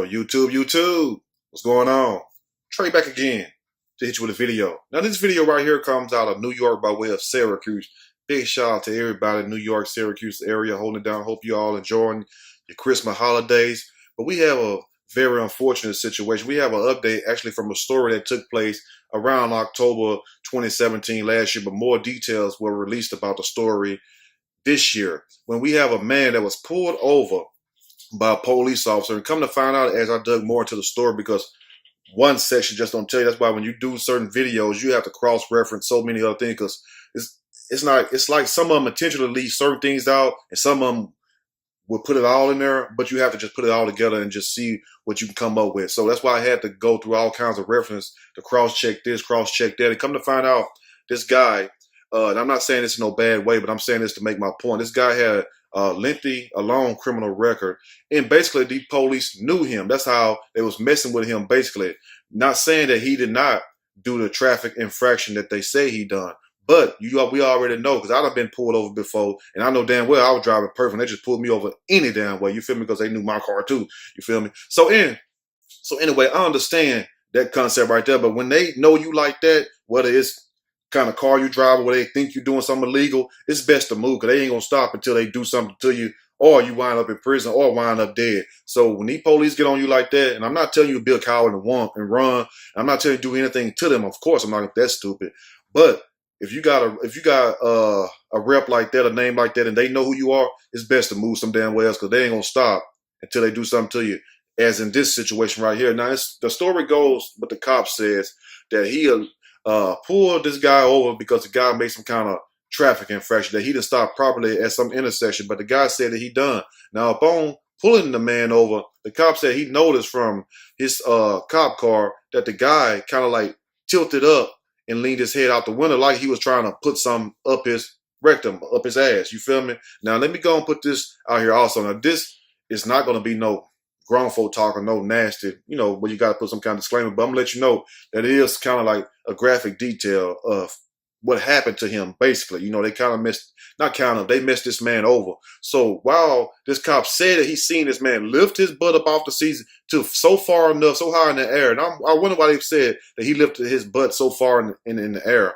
YouTube, what's going on? Trey back again to hit you with a video. Now this video right here comes out of New York by way of Syracuse. Big shout out to everybody in New York, Syracuse area holding it down. Hope you all enjoying your Christmas holidays. But we have a very unfortunate situation. We have an update actually from a story that took place around October 2017 last year, but more details were released about the story this year when we have a man that was pulled over by a police officer. And come to find out as I dug more into the story, because one section just don't tell you. That's why when you do certain videos, you have to cross-reference so many other things, because it's like some of them intentionally leave certain things out, and some of them will put it all in there, but you have to just put it all together and just see what you can come up with. So that's why I had to go through all kinds of reference to cross-check this, cross-check that, and come to find out this guy, and I'm not saying this in no bad way, but I'm saying this to make my point. This guy had a long criminal record, and basically the police knew him. That's how they was messing with him, basically. Not saying that he did not do the traffic infraction that they say he done, but we already know, because I've been pulled over before, and I know damn well I was driving perfect. They just pulled me over any damn way. You feel me? Because they knew my car too. You feel me? So anyway, I understand that concept right there. But when they know you like that, whether it's kind of car you drive or where they think you're doing something illegal, it's best to move, because they ain't gonna stop until they do something to you, or you wind up in prison or wind up dead. So when these police get on you like that, and I'm not telling you to be a coward and run, I'm not telling you to do anything to them. Of course, I'm not that stupid. But if you got a rep like that, a name like that, and they know who you are, it's best to move some damn way else, because they ain't gonna stop until they do something to you. As in this situation right here. Now the story goes, what the cop says, that he pulled this guy over because the guy made some kind of traffic infraction, that he didn't stop properly at some intersection, but the guy said that he done. Now upon pulling the man over, the cop said he noticed from his cop car that the guy kind of like tilted up and leaned his head out the window like he was trying to put some up his rectum, up his ass. You feel me? Now let me go and put this out here also. Now this is not going to be no grown folk talk or no nasty, where you got to put some kind of disclaimer, but I'm going to let you know that it is kind of like a graphic detail of what happened to him, basically. They kind of they messed this man over. So while this cop said that he seen this man lift his butt up off the seat to so far enough, so high in the air, and I wonder why they said that he lifted his butt so far in the air,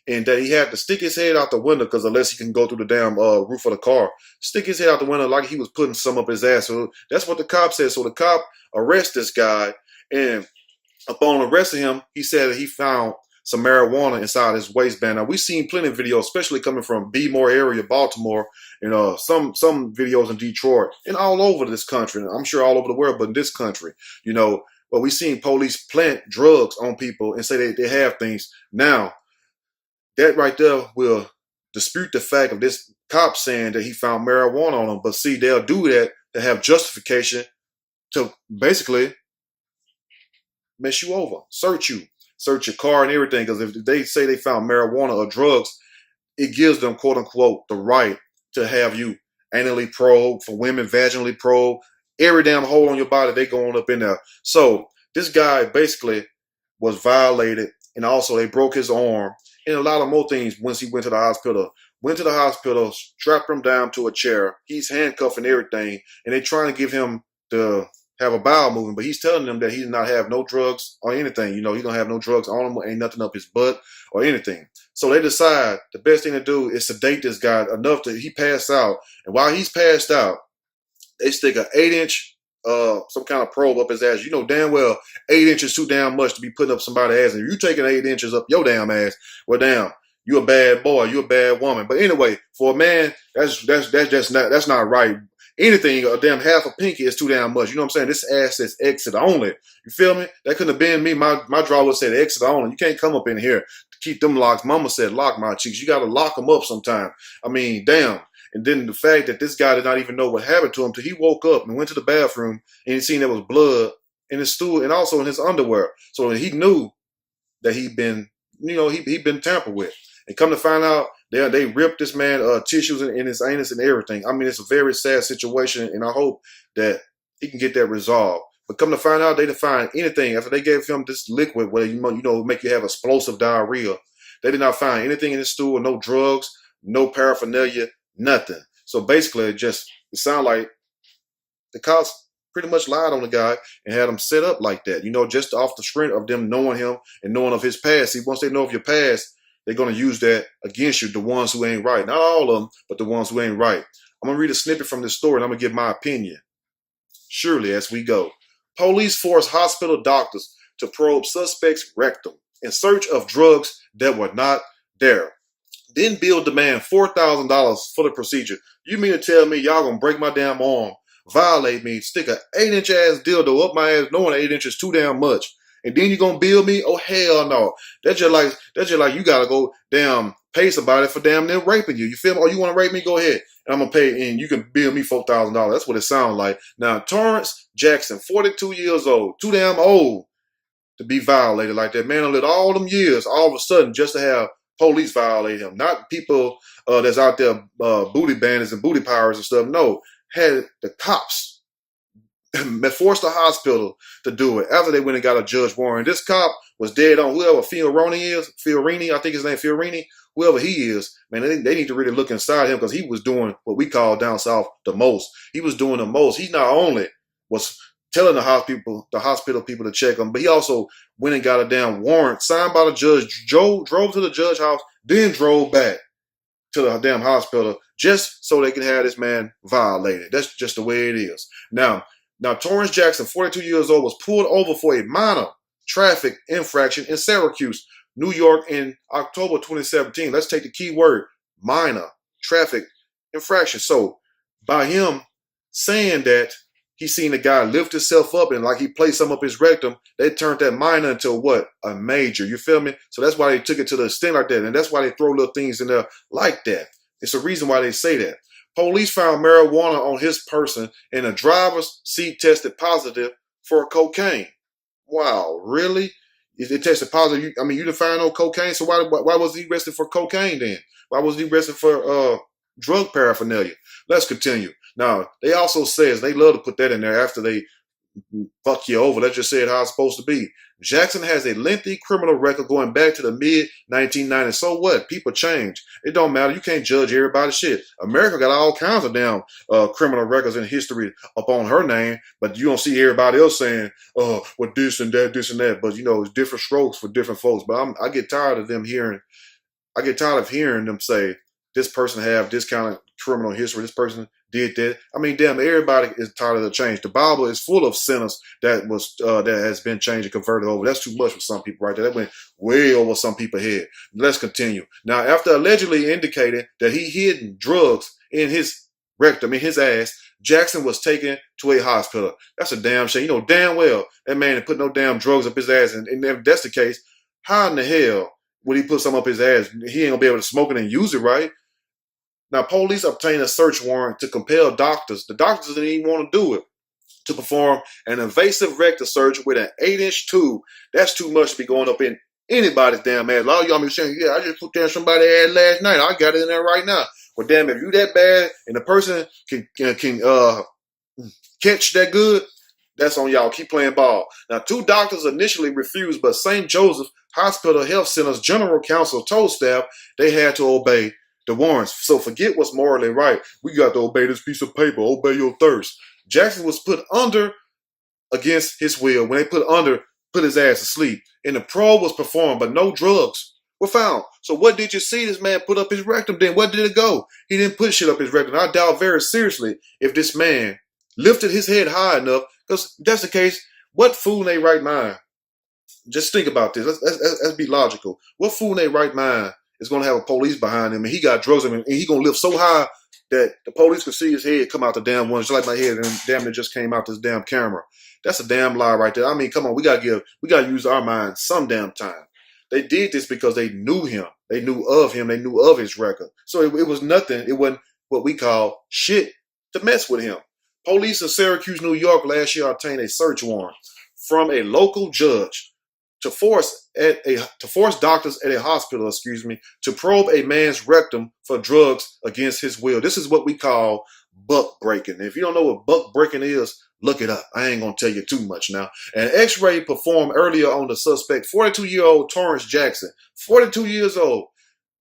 and that he had to stick his head out the window, because unless he can go through the damn roof of the car, stick his head out the window like he was putting some up his ass. So that's what the cop said. So the cop arrests this guy, and upon arresting him, he said that he found some marijuana inside his waistband. Now, we've seen plenty of videos, especially coming from Bmore area, Baltimore, and some videos in Detroit, and all over this country. And I'm sure all over the world, but in this country, but we've seen police plant drugs on people and say they have things. Now, that right there will dispute the fact of this cop saying that he found marijuana on him. But see, they'll do that to have justification to basically mess you over, search your car and everything. Because if they say they found marijuana or drugs, it gives them, quote unquote, the right to have you anally probed, for women vaginally probed, every damn hole on your body, they going up in there. So this guy basically was violated, and also they broke his arm and a lot of more things once he went to the hospital. Went to the hospital, strapped him down to a chair. He's handcuffed and everything, and they trying to give him to have a bowel movement, but he's telling them that he did not have no drugs or anything. He don't have no drugs on him, ain't nothing up his butt or anything. So they decide the best thing to do is sedate this guy enough that he pass out. And while he's passed out, they stick an 8-inch some kind of probe up his ass. You know damn well 8 inches too damn much to be putting up somebody's ass. And if you taking 8 inches up your damn ass, well damn, you a bad boy, you a bad woman. But anyway, for a man, that's not right. Anything a damn half a pinky is too damn much. You know what I'm saying? This ass says exit only. You feel me? That couldn't have been me. My draw would say exit only. You can't come up in here to keep them locks. Mama said lock my cheeks. You got to lock them up sometime. I mean, damn. And then the fact that this guy did not even know what happened to him till he woke up and went to the bathroom and he seen there was blood in his stool and also in his underwear. So he knew that he'd been, he'd been tampered with. And come to find out, they ripped this man tissues in his anus and everything. I mean, it's a very sad situation, and I hope that he can get that resolved. But come to find out, they didn't find anything after they gave him this liquid where make you have explosive diarrhea. They did not find anything in his stool, no drugs, no paraphernalia, nothing. So basically, it sounded like the cops pretty much lied on the guy and had him set up like that, you know, just off the strength of them knowing him and knowing of his past. See, once they know of your past, they're going to use that against you, the ones who ain't right. Not all of them, but the ones who ain't right. I'm going to read a snippet from this story, and I'm going to give my opinion. Surely, as we go. Police force hospital doctors to probe suspect's rectum in search of drugs that were not there. Then bill demand $4,000 for the procedure. You mean to tell me y'all gonna break my damn arm, violate me, stick a 8-inch ass dildo up my ass, knowing 8 inches too damn much, and then you gonna bill me? Oh hell no! That's just like you gotta go damn pay somebody for damn near raping you. You feel me? Oh, you want to rape me? Go ahead, and I'm gonna pay, and you can bill me $4,000. That's what it sounds like. Now Torrance Jackson, 42 years old, too damn old to be violated like that. Man, I lived all them years, all of a sudden, just to have police violate him. Not people that's out there booty bandits and booty powers and stuff. No, had the cops forced the hospital to do it after they went and got a judge warrant. This cop was dead on. Whoever Fiorini, I think his name Fiorini, whoever he is, man, they need to really look inside him, because he was doing what we call down south the most. He was doing the most. He not only was telling the hospital people to check him, but he also went and got a damn warrant signed by the judge, drove to the judge house, then drove back to the damn hospital just so they can have this man violated. That's just the way it is. Now Torrance Jackson, 42 years old, was pulled over for a minor traffic infraction in Syracuse, New York in October 2017. Let's take the key word, minor traffic infraction. So by him saying that he seen the guy lift himself up and like he placed some up his rectum, they turned that minor into what? A major. You feel me? So that's why they took it to the extent like that. And that's why they throw little things in there like that. It's the reason why they say that. Police found marijuana on his person and a driver's seat tested positive for cocaine. Wow, really? It tested positive. You didn't find no cocaine, so why was he arrested for cocaine then? Why was he arrested for drug paraphernalia? Let's continue. Now, they also says they love to put that in there after they fuck you over. Let's just say it how it's supposed to be. Jackson has a lengthy criminal record going back to the mid-1990s. So what? People change. It don't matter. You can't judge everybody's shit. America got all kinds of damn criminal records in history up on her name, but you don't see everybody else saying, with this and that. But, you know, it's different strokes for different folks. But I get tired of hearing them say, this person have this kind of criminal history, this person did that. I mean, damn, everybody is tired of the change. The Bible is full of sinners that has been changed and converted over. That's too much for some people right there. That went way over some people's head. Let's continue. Now, after allegedly indicating that he hid drugs in his rectum, in his ass, Jackson was taken to a hospital. That's a damn shame. You know damn well that man didn't put no damn drugs up his ass. And if that's the case, how in the hell would he put some up his ass? He ain't gonna be able to smoke it and use it, right? Now, police obtained a search warrant to compel doctors. The doctors didn't even want to do it, to perform an invasive rectal surgery with an 8-inch tube. That's too much to be going up in anybody's damn ass. A lot of y'all be saying, yeah, I just put down somebody's ass last night. I got it in there right now. Well, damn, if you that bad and the person can catch that good, that's on y'all. Keep playing ball. Now, 2 doctors initially refused, but St. Joseph Hospital Health Center's general counsel told staff they had to obey the warrants. So forget what's morally right. We got to obey this piece of paper. Obey your thirst. Jackson was put under against his will. When they put his ass to sleep. And the probe was performed, but no drugs were found. So what did you see this man put up his rectum then? Where did it go? He didn't put shit up his rectum. I doubt very seriously if this man lifted his head high enough, because if that's the case, what fool in their right mind? Just think about this. Let's be logical. What fool in their right mind is going to have a police behind him and he got drugs in him and he going to lift so high that the police could see his head come out the damn one, just like my head, and damn it just came out this damn camera. That's a damn lie right there. I mean, come on, we got to use our minds some damn time. They did this because they knew him. They knew of him. They knew of his record. So it was nothing. It wasn't what we call shit to mess with him. Police in Syracuse, New York last year obtained a search warrant from a local judge to force doctors at a hospital, to probe a man's rectum for drugs against his will. This is what we call buck breaking. If you don't know what buck breaking is, look it up. I ain't gonna tell you too much now. An X-ray performed earlier on the suspect, 42-year-old Torrance Jackson, 42 years old.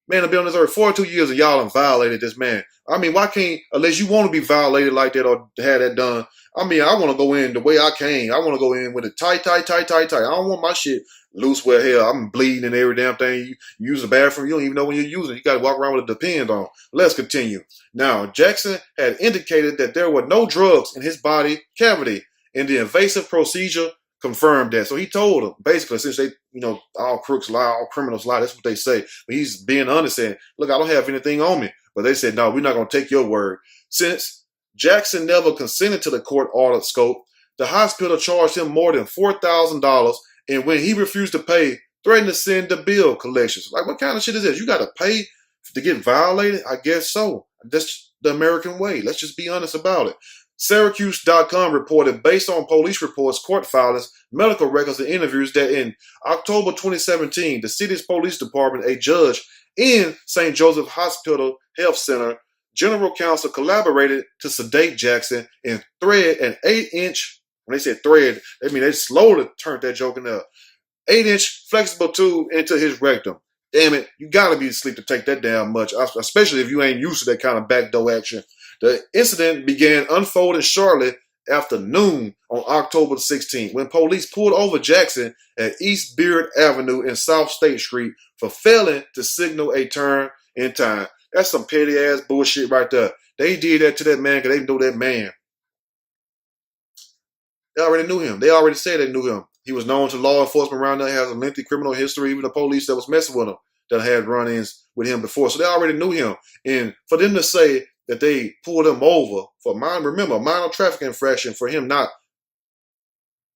Man, I've been on this earth 42 years and y'all done violated this man. I mean, why can't, unless you want to be violated like that or have that done, I mean, I want to go in the way I came. I want to go in with it tight. I don't want my shit loose where hell I'm bleeding and every damn thing. You use the bathroom, you don't even know when you're using it. You got to walk around with it depend on. Let's continue. Now, Jackson had indicated that there were no drugs in his body cavity, and the invasive procedure confirmed that. So he told them, basically, since they, all crooks lie, all criminals lie, that's what they say. But he's being honest saying, look, I don't have anything on me. But they said, no, we're not going to take your word. Since Jackson never consented to the court-ordered scope, the hospital charged him more than $4,000, and when he refused to pay, threatened to send the bill collections. Like, what kind of shit is this? You got to pay to get violated? I guess so. That's the American way. Let's just be honest about it. Syracuse.com reported, based on police reports, court filings, medical records, and interviews, that in October 2017, the city's police department, a judge in St. Joseph Hospital Health Center, general counsel collaborated to sedate Jackson and thread an 8-inch, when they said thread, I mean they slowly turned that joke in there, 8-inch flexible tube into his rectum. Damn it, you gotta be asleep to take that damn much, especially if you ain't used to that kind of backdoor action. The incident began unfolding shortly after noon on October 16th when police pulled over Jackson at East Beard Avenue and South State Street for failing to signal a turn in time. That's some petty ass bullshit right there. They did that to that man because they knew that man. They already knew him. They already said they knew him. He was known to law enforcement around there, has a lengthy criminal history, even the police that was messing with him that had run-ins with him before. So they already knew him. And for them to say that they pulled him over for minor traffic infraction for him not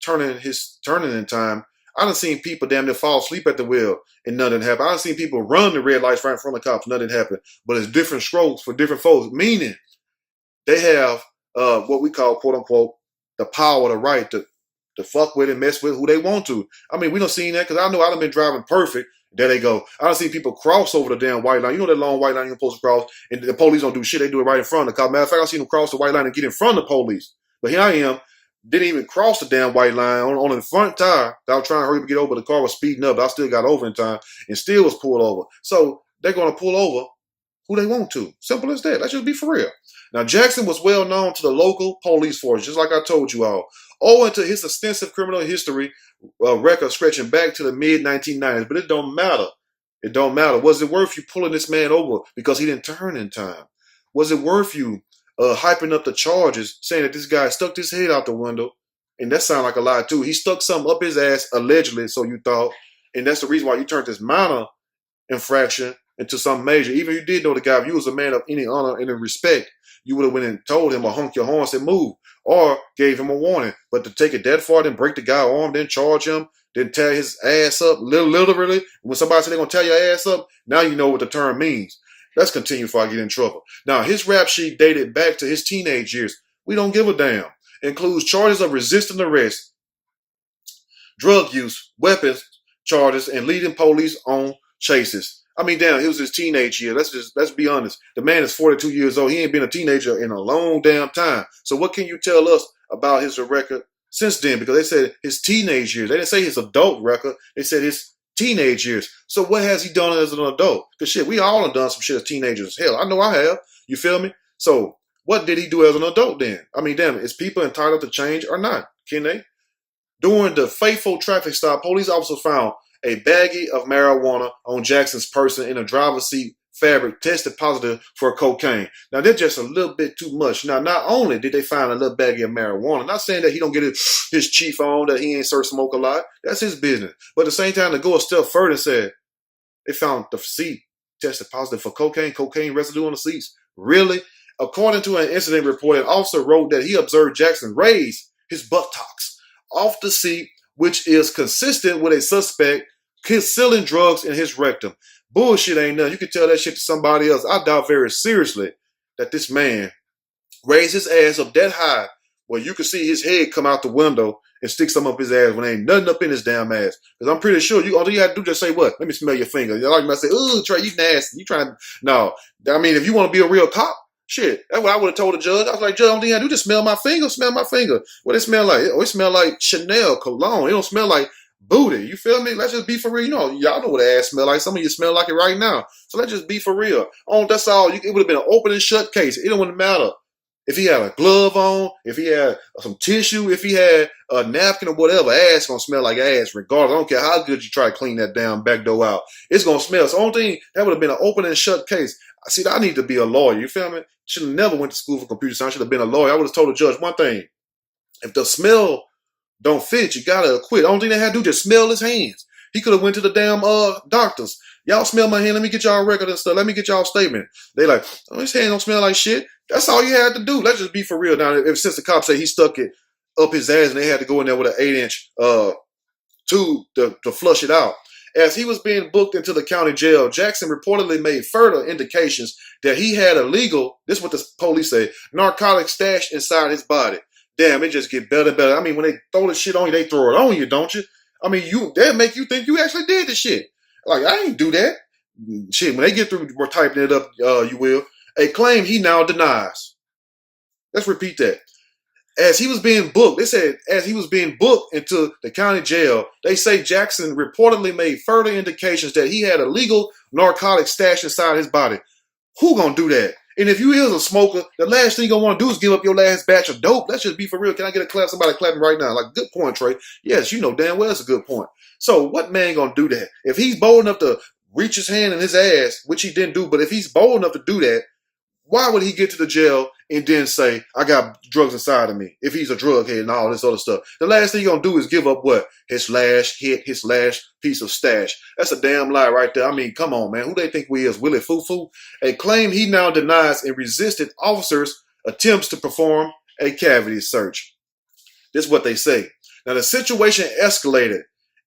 turning in time. I done seen people damn near fall asleep at the wheel and nothing happened. I done seen people run the red lights right in front of cops, nothing happened. But it's different strokes for different folks, meaning they have what we call, quote unquote, the power, the right to fuck with and mess with who they want to. I mean, we done seen that because I know I done been driving perfect. There they go. I done seen people cross over the damn white line. You know that long white line you're supposed to cross, and the police don't do shit. They do it right in front of the cop. Matter of fact, I seen them cross the white line and get in front of the police. But here I am, didn't even cross the damn white line on the front tire. I was trying to hurry up and get over. The car was speeding up, but I still got over in time and still was pulled over. So they're going to pull over who they want to. Simple as that. Let's just be for real. Now, Jackson was well known to the local police force, just like I told you all, owing to his extensive criminal history record stretching back to the mid-1990s. But it don't matter. It don't matter. Was it worth you pulling this man over because he didn't turn in time? Was it worth you hyping up the charges, saying that this guy stuck his head out the window? And that sounds like a lie, too. He stuck something up his ass, allegedly, so you thought. And that's the reason why you turned this minor infraction into something major. Even if you did know the guy, if you was a man of any honor and respect, you would have went and told him or honked your horn and said move, or gave him a warning. But to take it that far, then break the guy's arm, then charge him, then tear his ass up, literally. When somebody said they're going to tear your ass up, now you know what the term means. Let's continue before I get in trouble. Now, his rap sheet dated back to his teenage years. We don't give a damn. Includes charges of resisting arrest, drug use, weapons charges, and leading police on chases. I mean, damn, it was his teenage year. Let's be honest. The man is 42 years old. He ain't been a teenager in a long damn time. So what can you tell us about his record since then? Because they said his teenage years. They didn't say his adult record. They said his teenage years. So what has he done as an adult? Because shit, we all have done some shit as teenagers. Hell, I know I have. You feel me? So what did he do as an adult then? I mean, damn, is people entitled to change or not? Can they? During the fateful traffic stop, police officers found a baggie of marijuana on Jackson's person in a driver's seat fabric tested positive for cocaine. Now, that's just a little bit too much. Now, not only did they find a little baggie of marijuana, not saying that he don't get his chief on, that he ain't serve smoke a lot. That's his business. But at the same time, to go a step further, said they found the seat tested positive for cocaine residue on the seats. Really? According to an incident report, an officer wrote that he observed Jackson raise his buttocks off the seat, which is consistent with a suspect concealing drugs in his rectum. Bullshit ain't nothing. You can tell that shit to somebody else. I doubt very seriously that this man raised his ass up that high where you can see his head come out the window and stick some up his ass when ain't nothing up in his damn ass. Because I'm pretty sure all you have to do just say, what? Let me smell your finger. Like you might say, ooh, Trey, you nasty. You trying to... No. I mean, if you want to be a real cop, shit, that's what I would have told the judge. I was like, Judge, only thing I do just smell my finger. Smell my finger. What it smell like? Oh, it smell like Chanel cologne. It don't smell like booty. You feel me? Let's just be for real. You know, y'all know what the ass smell like. Some of you smell like it right now. So let's just be for real. Oh, that's all. It would have been an open and shut case. It wouldn't matter if he had a glove on, if he had some tissue, if he had a napkin or whatever. Ass gonna smell like ass regardless. I don't care how good you try to clean that damn back door out. It's gonna smell. So the only thing, that would have been an open and shut case. See, I need to be a lawyer. You feel me? Should have never went to school for computer science. Should have been a lawyer. I would have told the judge one thing. If the smell don't fit, you gotta acquit. The only thing they had to do just smell his hands. He could have went to the damn doctors. Y'all smell my hand. Let me get y'all record and stuff. Let me get y'all statement. They like, oh, his hand don't smell like shit. That's all you had to do. Let's just be for real. Now, since the cops say he stuck it up his ass and they had to go in there with an 8-inch tube to flush it out. As he was being booked into the county jail, Jackson reportedly made further indications that he had illegal, this is what the police say, narcotic stashed inside his body. Damn, it just get better and better. I mean, when they throw this shit on you, they throw it on you, don't you? I mean, that make you think you actually did the shit. Like, I ain't do that. Shit, when they get through, we're typing it up, you will. A claim he now denies. Let's repeat that. As he was being booked, they said, as he was being booked into the county jail, they say Jackson reportedly made further indications that he had illegal narcotics stashed inside his body. Who gonna do that? And if you is a smoker, the last thing you're gonna want to do is give up your last batch of dope. Let's just be for real. Can I get a clap? Somebody clapping right now. Like, good point, Trey. Yes, you know damn well it's a good point. So what man gonna do that? If he's bold enough to reach his hand in his ass, which he didn't do, but if he's bold enough to do that, why would he get to the jail and then say, I got drugs inside of me, if he's a drug head and all this other stuff? The last thing he's going to do is give up what? His last hit, his last piece of stash. That's a damn lie right there. I mean, come on, man. Who they think we is? Willie Foo-Foo? A claim he now denies and resisted officers' attempts to perform a cavity search. This is what they say. Now, the situation escalated.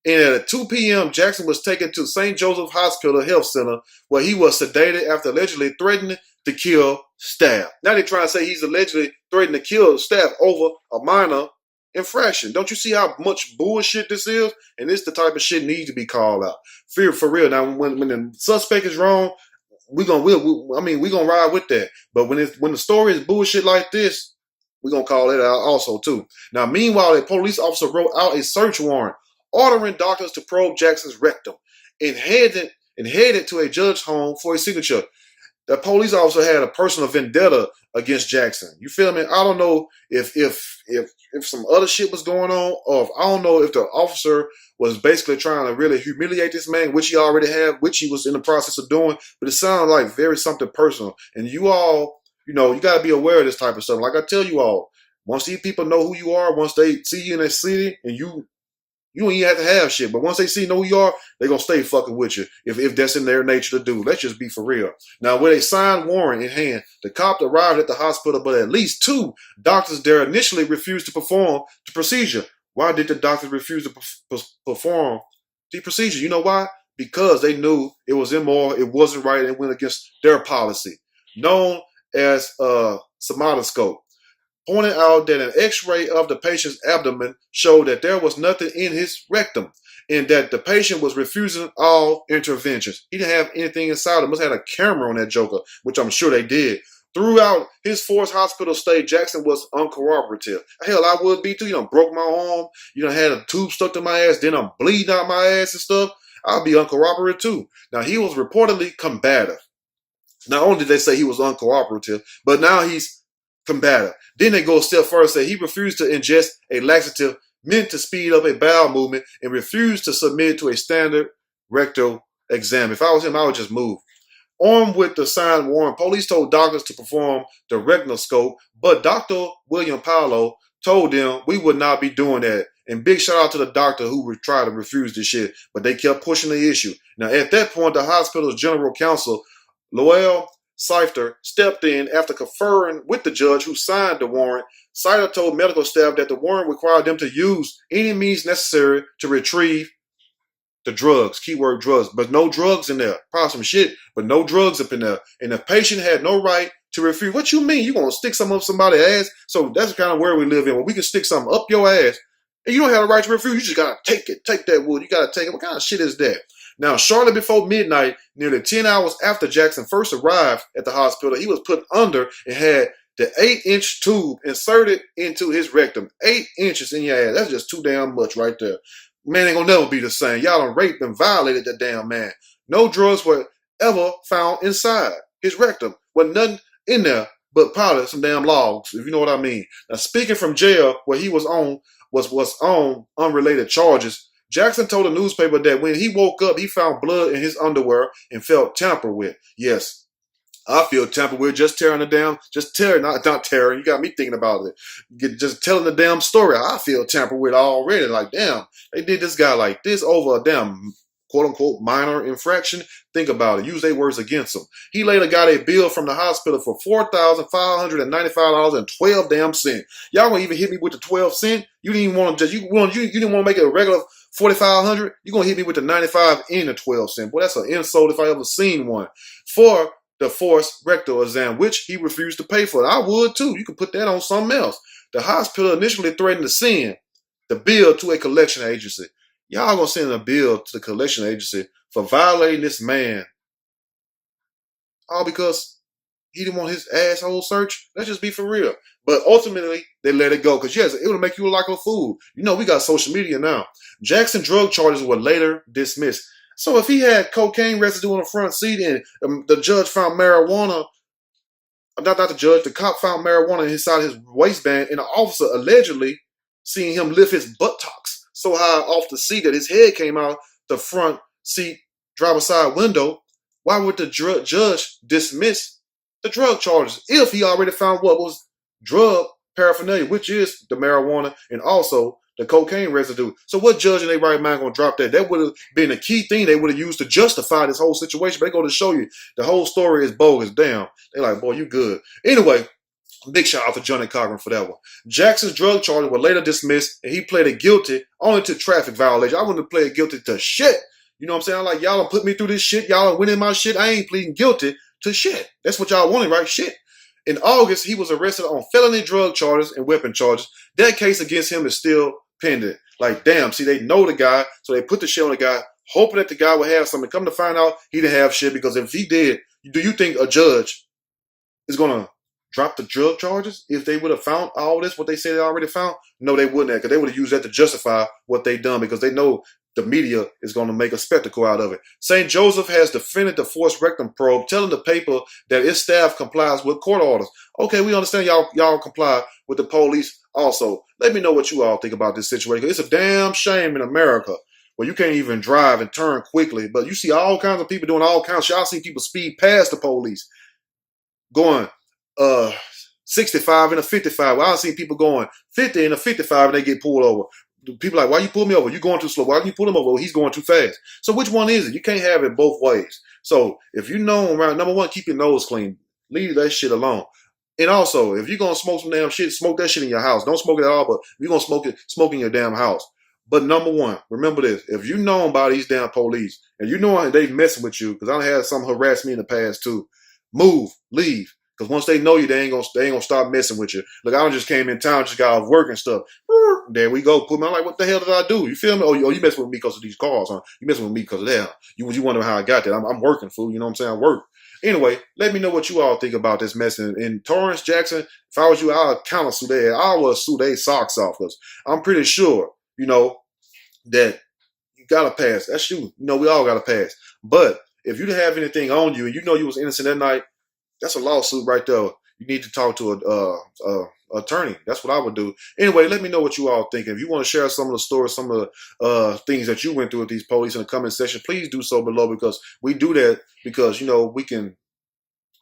And at 2 p.m., Jackson was taken to St. Joseph Hospital Health Center, where he was sedated after allegedly threatening to kill staff. Now they're trying to say he's allegedly threatening to kill staff over a minor infraction. Don't you see how much bullshit this is? And this the type of shit needs to be called out. Fear for real. Now, when the suspect is wrong, we're gonna ride with that. But when the story is bullshit like this, we're gonna call it out also too. Now, meanwhile, a police officer wrote out a search warrant ordering doctors to probe Jackson's rectum and headed to a judge's home for a signature. The police officer had a personal vendetta against Jackson. You feel me? I don't know if some other shit was going on, or I don't know if the officer was basically trying to really humiliate this man, which he already had, which he was in the process of doing. But it sounded like very something personal. And you all, you got to be aware of this type of stuff. Like I tell you all, once these people know who you are, once they see you in a city, and you don't even have to have shit, but once they know who you are, they're going to stay fucking with you if that's in their nature to do. Let's just be for real. Now, with a signed warrant in hand, the cop arrived at the hospital, but at least 2 doctors there initially refused to perform the procedure. Why did the doctors refuse to perform the procedure? You know why? Because they knew it was immoral, it wasn't right, and it went against their policy, known as somatoscope, pointing out that an x-ray of the patient's abdomen showed that there was nothing in his rectum and that the patient was refusing all interventions. He didn't have anything inside him. Must have had a camera on that joker, which I'm sure they did. Throughout his forced hospital stay, Jackson was uncooperative. Hell, I would be too. Broke my arm. Had a tube stuck to my ass. Then I'm bleeding out my ass and stuff. I'll be uncooperative too. Now, he was reportedly combative. Not only did they say he was uncooperative, but now he's combative. Then they go a step further and say he refused to ingest a laxative meant to speed up a bowel movement and refused to submit to a standard rectal exam. If I was him, I would just move. Armed with the signed warrant, police told doctors to perform the rectal scope, but Dr. William Paolo told them we would not be doing that. And big shout out to the doctor who would try to refuse this shit, but they kept pushing the issue. Now, at that point, the hospital's general counsel, Lowell Seifter, stepped in after conferring with the judge who signed the warrant. Seifter told medical staff that the warrant required them to use any means necessary to retrieve the drugs, keyword drugs, but no drugs in there. Probably some shit, but no drugs up in there. And the patient had no right to refuse. What you mean? You gonna stick something up somebody's ass? So that's the kind of world we live in, where we can stick something up your ass and you don't have the right to refuse. You just gotta take it. Take that wood. You gotta take it. What kind of shit is that? Now, shortly before midnight, nearly 10 hours after Jackson first arrived at the hospital, he was put under and had the 8-inch tube inserted into his rectum. 8 inches in your ass. That's just too damn much right there. Man ain't gonna never be the same. Y'all done raped and violated that damn man. No drugs were ever found inside his rectum. Wasn't nothing in there but probably some damn logs, if you know what I mean. Now, speaking from jail where he was on unrelated charges, Jackson told the newspaper that when he woke up, he found blood in his underwear and felt tampered with. Yes, I feel tampered with just tearing, not tearing. You got me thinking about it. Just telling the damn story. I feel tampered with already. Like, damn, they did this guy like this over a damn quote unquote minor infraction. Think about it. Use their words against him. He later got a bill from the hospital for $4,595.12 damn cent. Y'all gonna even hit me with the 12 cent? You didn't even want to you didn't want to make it a regular 4,500. You're gonna hit me with the 95 and the 12 cent. Boy, that's an insult if I ever seen one. For the forced rectal exam, which he refused to pay for. I would too. You can put that on something else. The hospital initially threatened to send the bill to a collection agency. Y'all gonna send a bill to the collection agency for violating this man, all because he didn't want his asshole search? Let's just be for real. But ultimately, they let it go because, yes, it would make you look like a fool. You know, we got social media now. Jackson drug charges were later dismissed. So if he had cocaine residue in the front seat and the judge found marijuana, not the judge, the cop found marijuana inside his waistband, and the officer allegedly seen him lift his buttocks so high off the seat that his head came out the front seat driver's side window, why would the judge dismiss the drug charges if he already found what was drug paraphernalia, which is the marijuana and also the cocaine residue? So what judge in their right mind gonna drop that? That would have been a key thing they would have used to justify this whole situation. But they go to show you the whole story is bogus. Damn. They're like, boy, you good. Anyway, big shout out to Johnny Cochran for that one. Jackson's drug charges were later dismissed and he pleaded guilty only to traffic violation. I wouldn't have pleaded guilty to shit. You know what I'm saying? I'm like, y'all done put me through this shit. Y'all done winning my shit. I ain't pleading guilty to shit. That's what y'all wanted, right? Shit. In August, he was arrested on felony drug charges and weapon charges. That case against him is still pending. Like, damn, see, they know the guy, so they put the shit on the guy, hoping that the guy would have something. Come to find out, he didn't have shit, because if he did, do you think a judge is going to drop the drug charges if they would have found all this, what they say they already found? No, they wouldn't have, because they would have used that to justify what they done, because they know the media is going to make a spectacle out of it. St. Joseph has defended the forced rectum probe, telling the paper that its staff complies with court orders. Okay, we understand y'all comply with the police also. Let me know what you all think about this situation. It's a damn shame in America where you can't even drive and turn quickly, but you see all kinds of people doing all kinds of shit. I see people speed past the police, going 65 and a 55. Well, I see people going 50 and a 55 and they get pulled over. People are like, why you pull me over? You going too slow. Why didn't you pull him over? Well, he's going too fast. So which one is it? You can't have it both ways. So if you know around, number one, keep your nose clean. Leave that shit alone. And also, if you're going to smoke some damn shit, smoke that shit in your house. Don't smoke it at all, but if you're going to smoke it, smoke in your damn house. But number one, remember this. If you know about these damn police and you know they messing with you, because I had some harass me in the past too, move, leave. Because once they know you, they ain't gonna stop messing with you. Look, I just came in town, just got off work and stuff. There we go. Put me. I'm like, what the hell did I do? You feel me? Oh, you messing with me because of these cars, huh? You messing with me because of that. You wonder how I got that? I'm working, fool. You know what I'm saying? I work. Anyway, let me know what you all think about this mess in Torrance, Jackson. If I was you, I would kind of sue their. I would sue their socks off, because I'm pretty sure, you know, that you gotta pass. That's you. You know, we all gotta pass. But if you didn't have anything on you and you know you was innocent that night, that's a lawsuit right there. You need to talk to a attorney. That's what I would do. Anyway, let me know what you all think. If you want to share some of the stories, some of the things that you went through with these police in the comment section, please do so below, because we do that because, you know, we can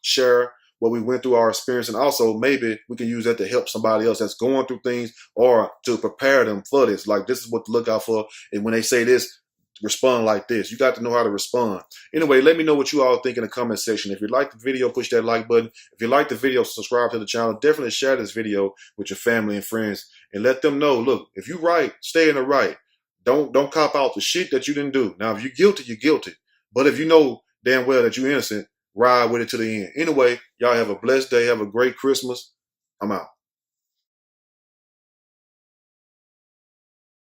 share what we went through, our experience, and also maybe we can use that to help somebody else that's going through things, or to prepare them for this. Like, this is what to look out for. And when they say this, respond like this. You got to know how to respond. Anyway, let me know what you all think in the comment section. If you like the video, push that like button. If you like the video, subscribe to the channel. Definitely share this video with your family and friends and let them know, look, if you right, stay in the right. Don't cop out the shit that you didn't do. Now, if you're guilty, you're guilty. But if you know damn well that you're innocent, ride with it to the end. Anyway, y'all have a blessed day. Have a great Christmas. I'm out.